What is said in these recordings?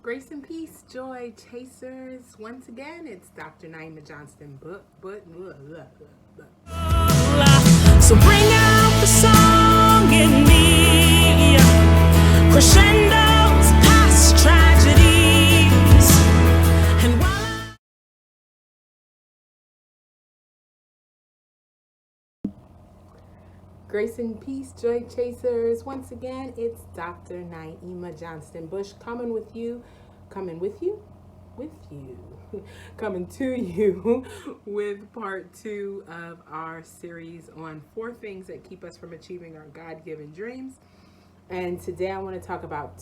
Grace and peace, joy chasers. Once again, it's Dr. Naima Johnston Bush. So bring out the song in me, crescendos past tragedies, and while Grace and peace, joy chasers. Once again, it's Dr. Naima Johnston Bush coming with you, coming to you with part 2 of our series on 4 things that keep us from achieving our God-given dreams. And today I want to talk about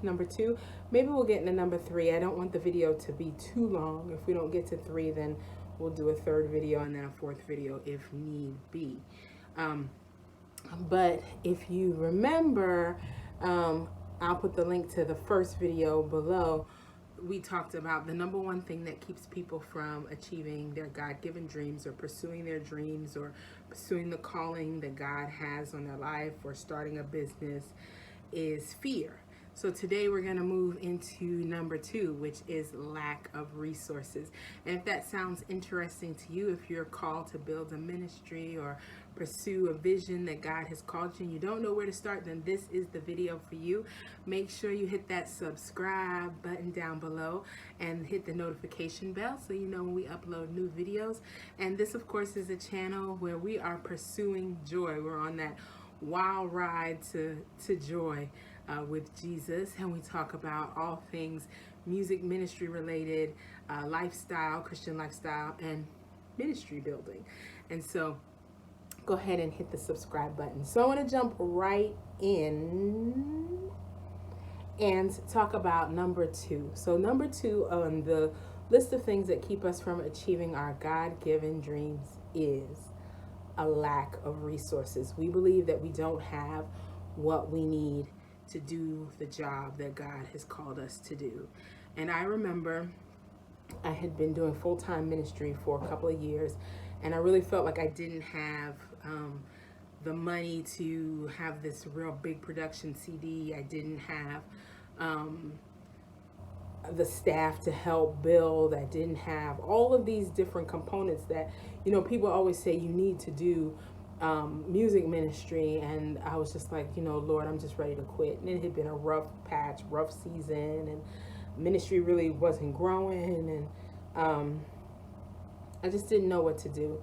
number 2. Maybe we'll get into number 3. I don't want the video to be too long. If we don't get to 3, then we'll do a 3rd video and then a 4th video if need be. But if you remember, I'll put the link to the first video below. We talked about the number 1 thing that keeps people from achieving their God-given dreams or pursuing their dreams or pursuing the calling that God has on their life or starting a business is fear. So today we're going to move into number 2, which is lack of resources. And if that sounds interesting to you, if you're called to build a ministry or pursue a vision that God has called you and you don't know where to start, then this is the video for you. Make sure you hit that subscribe button down below and hit the notification bell so you know when we upload new videos. And this, of course, is a channel where we are pursuing joy. We're on that wild ride to joy with Jesus, and we talk about all things music ministry related, lifestyle, Christian lifestyle, and ministry building. And so go ahead and hit the subscribe button. So I want to jump right in and talk about number 2. So number 2 on the list of things that keep us from achieving our God-given dreams is a lack of resources. We believe that we don't have what we need to do the job that God has called us to do. And I remember I had been doing full-time ministry for a couple of years, and I really felt like I didn't have the money to have this real big production CD. I didn't have the staff to help build. I didn't have all of these different components that, people always say you need to do music ministry. And I was just like, Lord, I'm just ready to quit. And it had been a rough patch, rough season, and ministry really wasn't growing, and I just didn't know what to do.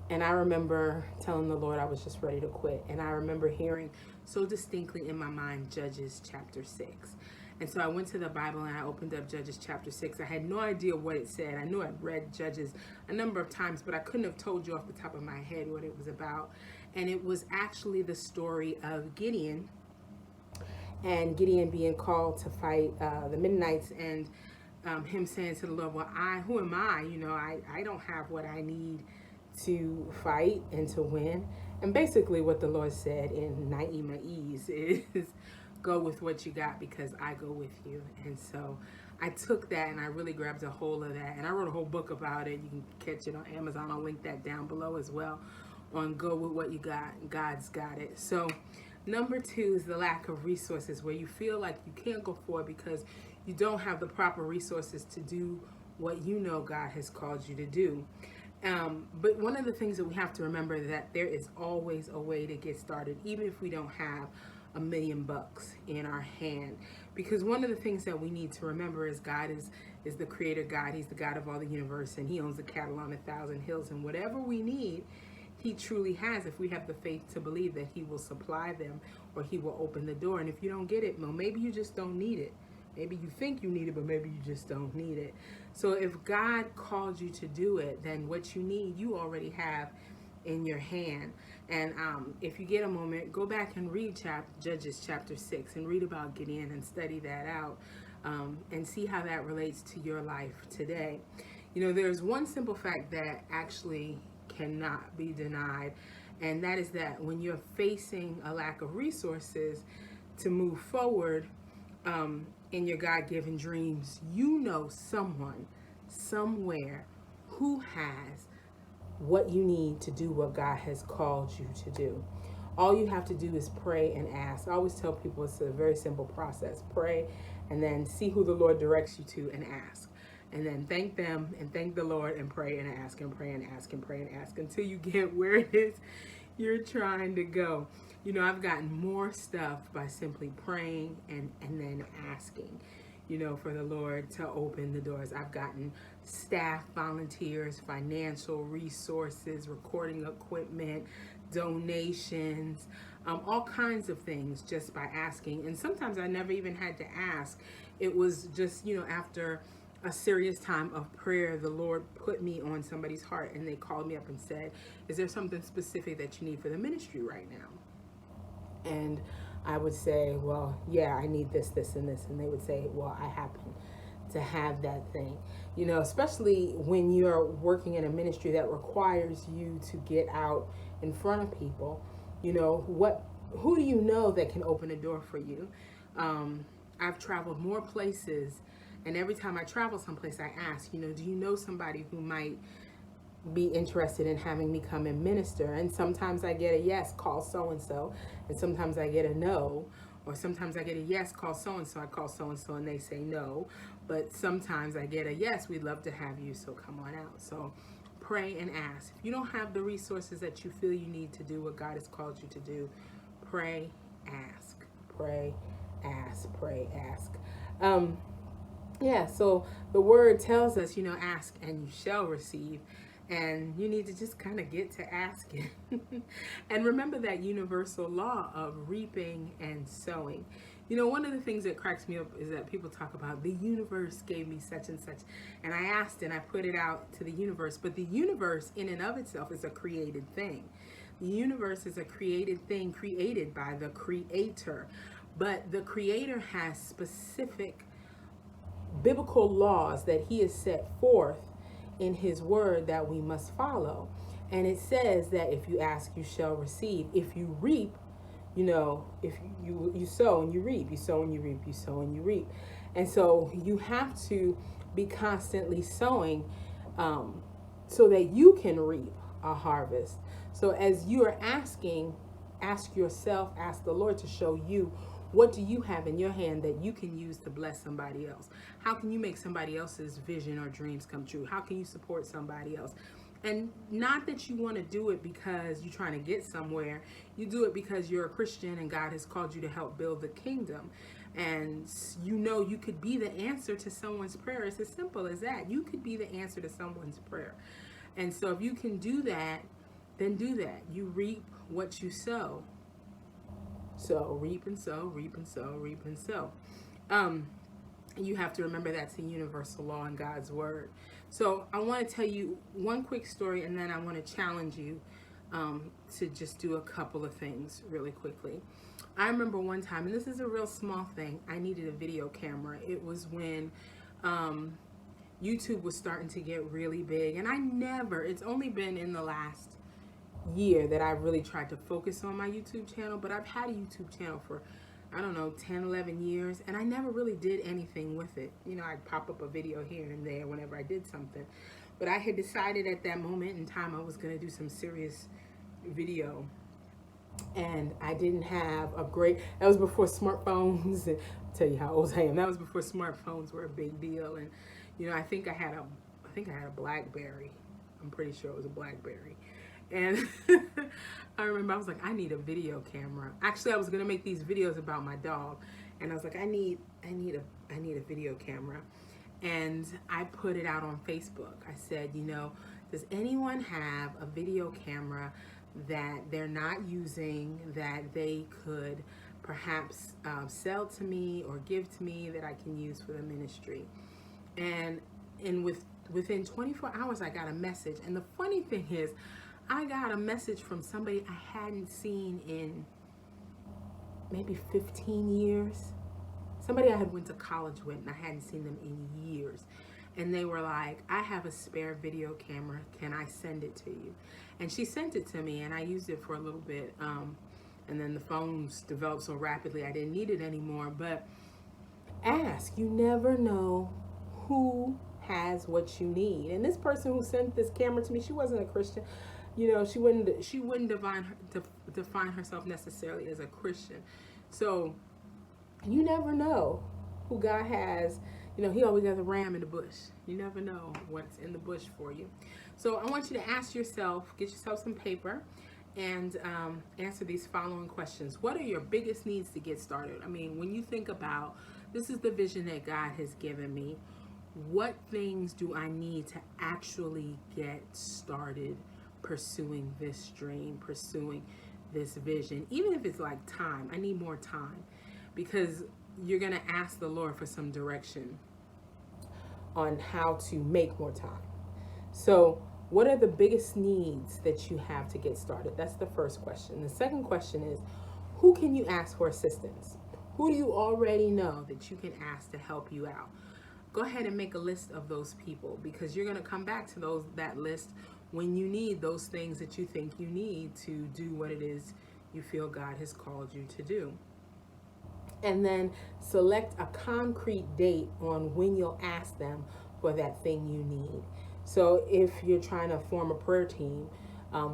And I remember telling the Lord I was just ready to quit. And I remember hearing so distinctly in my mind Judges chapter 6. And so I went to the Bible and I opened up Judges chapter 6. I had no idea what it said. I knew I'd read Judges a number of times, but I couldn't have told you off the top of my head what it was about. And it was actually the story of Gideon, and Gideon being called to fight the Midianites, and him saying to the Lord, well, who am I? I don't have what I need to fight and to win. And basically what the Lord said in Naima'ese is, go with what you got because I go with you. And so I took that and I really grabbed a hold of that. And I wrote a whole book about it. You can catch it on Amazon. I'll link that down below as well, on go with what you got. God's got it. So number 2 is the lack of resources, where you feel like you can't go forward because you don't have the proper resources to do what God has called you to do. But one of the things that we have to remember is that there is always a way to get started, even if we don't have $1 million in our hand. Because one of the things that we need to remember is God is the creator God. He's the God of all the universe, and he owns the cattle on 1,000 hills. And whatever we need, he truly has, if we have the faith to believe that he will supply them or he will open the door. And if you don't get it, well, maybe you just don't need it. Maybe you think you need it, but maybe you just don't need it. So if God called you to do it, then what you need, you already have in your hand. And if you get a moment, go back and read Judges chapter 6 and read about Gideon and study that out, and see how that relates to your life today. There's one simple fact that actually cannot be denied, and that is that when you're facing a lack of resources to move forward in your God-given dreams, someone somewhere who has what you need to do what God has called you to do. All you have to do is pray and ask. I always tell people it's a very simple process. Pray and then see who the Lord directs you to and ask. And then thank them and thank the Lord and pray and ask and pray and ask and pray and ask until you get where it is you're trying to go. You know, I've gotten more stuff by simply praying and then asking, you know, for the Lord to open the doors. I've gotten staff, volunteers, financial resources, recording equipment, donations, all kinds of things just by asking. And sometimes I never even had to ask. It was just, you know, after a serious time of prayer, the Lord put me on somebody's heart and they called me up and said, is there something specific that you need for the ministry right now? And I would say, well, yeah, I need this, this, and this. And they would say, well, I happen to have that thing. You know, especially when you're working in a ministry that requires you to get out in front of people, you know, who do you know that can open a door for you? I've traveled more places, and every time I travel someplace, I ask, you know, do you know somebody who might be interested in having me come and minister? And sometimes I get a yes, call so-and-so. And sometimes I get a no. Or sometimes I get a yes, call so-and-so. I call so-and-so and they say no. But sometimes I get a yes, we'd love to have you, so come on out. So pray and ask. If you don't have the resources that you feel you need to do what God has called you to do, pray, ask. Pray, ask. Pray, ask. Yeah, so the word tells us, you know, ask and you shall receive. And you need to just kind of get to asking. And remember that universal law of reaping and sowing. You know, one of the things that cracks me up is that people talk about the universe gave me such and such. And I asked and I put it out to the universe. But the universe in and of itself is a created thing. The universe is a created thing created by the creator. But the creator has specific biblical laws that he has set forth in his word that we must follow. And it says that if you ask, you shall receive. If you reap, you know, if you sow and you reap, you sow and you reap, you sow and you reap. And so you have to be constantly sowing so that you can reap a harvest. So as you are asking, ask yourself, ask the Lord to show you, what do you have in your hand that you can use to bless somebody else? How can you make somebody else's vision or dreams come true? How can you support somebody else? And not that you want to do it because you're trying to get somewhere. You do it because you're a Christian and God has called you to help build the kingdom. And you know you could be the answer to someone's prayer. It's as simple as that. You could be the answer to someone's prayer. And so if you can do that, then do that. You reap what you sow. So reap and sow, reap and sow, reap and sow. You have to remember that's a universal law in God's word. So I want to tell you one quick story, and then I want to challenge you to just do a couple of things really quickly. I remember one time, and this is a real small thing, I needed a video camera. It was when YouTube was starting to get really big, and it's only been in the last year that I really tried to focus on my YouTube channel, but I've had a YouTube channel for, I don't know, 10, 11 years, and I never really did anything with it. You know, I'd pop up a video here and there whenever I did something, but I had decided at that moment in time I was going to do some serious video, and I didn't have that was before smartphones, and I'll tell you how old I am, that was before smartphones were a big deal. And you know, I think I had a BlackBerry. I'm pretty sure it was a BlackBerry. And I remember I was like, I need a video camera. Actually, I was gonna make these videos about my dog, and I was like, I need a video camera. And I put it out on Facebook. I said, you know, does anyone have a video camera that they're not using that they could perhaps sell to me or give to me that I can use for the ministry? And within 24 hours, I got a message. And the funny thing is, I got a message from somebody I hadn't seen in maybe 15 years. Somebody I had went to college with, and I hadn't seen them in years. And they were like, I have a spare video camera. Can I send it to you? And she sent it to me, and I used it for a little bit. And then the phones developed so rapidly, I didn't need it anymore. But ask. You never know who has what you need. And this person who sent this camera to me, she wasn't a Christian. she wouldn't define herself necessarily as a Christian. So you never know who God has. He always has a ram in the bush. You never know what's in the bush for you. So I want you to ask yourself, get yourself some paper, and answer these following questions. What are your biggest needs to get started? I mean, when you think about, this is the vision that God has given me, what things do I need to actually get started pursuing this dream, pursuing this vision? Even if it's like time, I need more time, because you're going to ask the Lord for some direction on how to make more time. So, what are the biggest needs that you have to get started? That's the first question. The second question is, who can you ask for assistance? Who do you already know that you can ask to help you out? Go ahead and make a list of those people, because you're going to come back to that list when you need those things that you think you need to do what it is you feel God has called you to do. And then select a concrete date on when you'll ask them for that thing you need. So if you're trying to form a prayer team,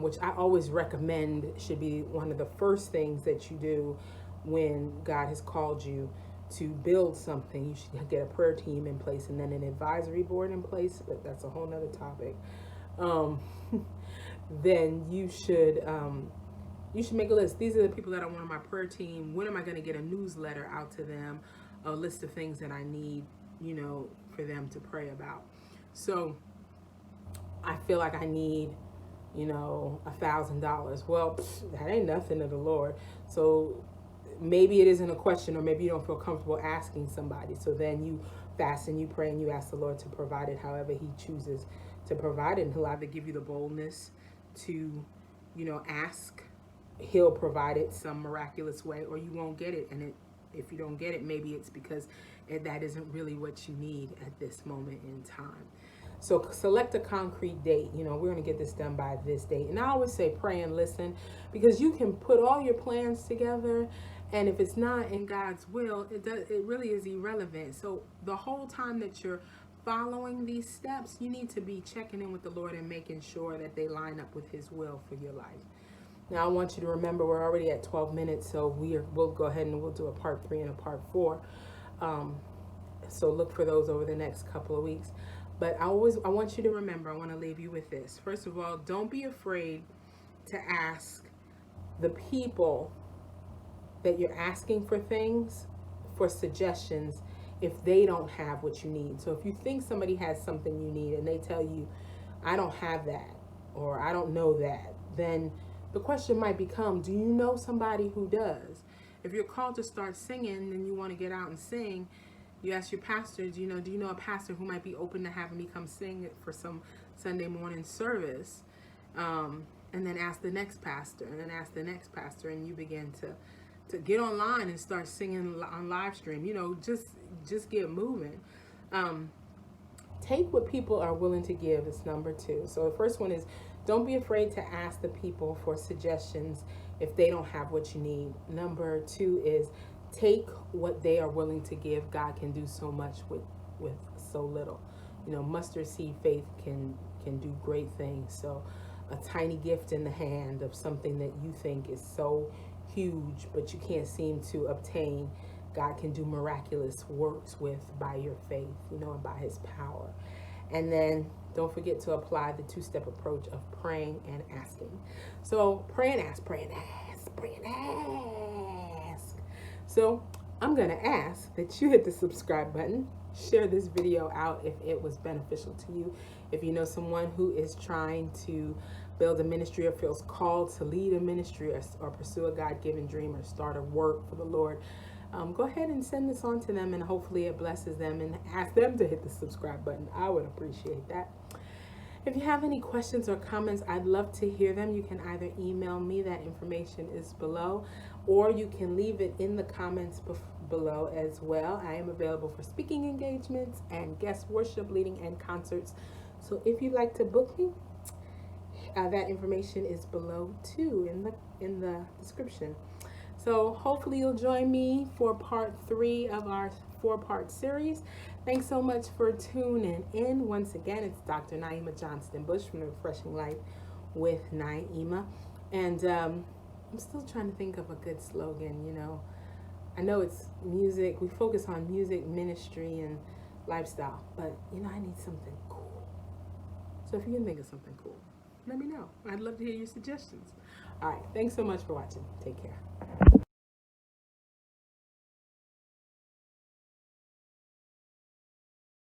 which I always recommend should be one of the first things that you do when God has called you to build something, you should get a prayer team in place and then an advisory board in place. But that's a whole nother topic. Then you should make a list. These are the people that I want on my prayer team. When am I going to get a newsletter out to them? A list of things that I need, for them to pray about. So I feel like I need, $1,000. Well, that ain't nothing to the Lord. So maybe it isn't a question, or maybe you don't feel comfortable asking somebody. So then you fast and you pray and you ask the Lord to provide it however he chooses to provide it. And he'll either give you the boldness to, ask. He'll provide it some miraculous way, or you won't get it. And if you don't get it, maybe it's because that isn't really what you need at this moment in time. So select a concrete date. We're going to get this done by this date. And I always say pray and listen, because you can put all your plans together, and if it's not in God's will, it really is irrelevant. So the whole time that you're following these steps, you need to be checking in with the Lord and making sure that they line up with his will for your life. Now, I want you to remember we're already at 12 minutes, so we'll go ahead and we'll do a part 3 and a part 4. So look for those over the next couple of weeks. But I want you to remember, I want to leave you with this. First of all, don't be afraid to ask the people that you're asking for things, for suggestions, if they don't have what you need. So if you think somebody has something you need and they tell you, I don't have that, or I don't know that, then the question might become, do you know somebody who does? If you're called to start singing and you want to get out and sing, you ask your pastor, do you know a pastor who might be open to having me come sing for some Sunday morning service? And then ask the next pastor, and then ask the next pastor, and you begin to get online and start singing on live stream. Just get moving. Take what people are willing to give is number 2. So the first one is, don't be afraid to ask the people for suggestions if they don't have what you need. Number 2 is, take what they are willing to give. God can do so much with so little. Mustard seed faith can do great things. So a tiny gift in the hand of something that you think is so huge, but you can't seem to obtain, God can do miraculous works with by your faith, and by his power. And then don't forget to apply the 2-step approach of praying and asking. So pray and ask, pray and ask, pray and ask. So I'm going to ask that you hit the subscribe button, share this video out if it was beneficial to you. If you know someone who is trying to build a ministry or feels called to lead a ministry or pursue a God-given dream or start a work for the Lord, go ahead and send this on to them, and hopefully it blesses them, and ask them to hit the subscribe button. I would appreciate that. If you have any questions or comments, I'd love to hear them. You can either email me, that information is below, or you can leave it in the comments below as well. I am available for speaking engagements and guest worship, leading, and concerts. So if you'd like to book me, that information is below too in the description. So hopefully you'll join me for part 3 of our 4-part series. Thanks so much for tuning in. Once again, it's Dr. Naima Johnston Bush from the Refreshing Life with Naima. And I'm still trying to think of a good slogan, you know. I know it's music, we focus on music, ministry, and lifestyle, but you know, I need something cool. So if you can think of something cool, let me know. I'd love to hear your suggestions. All right, thanks so much for watching. Take care.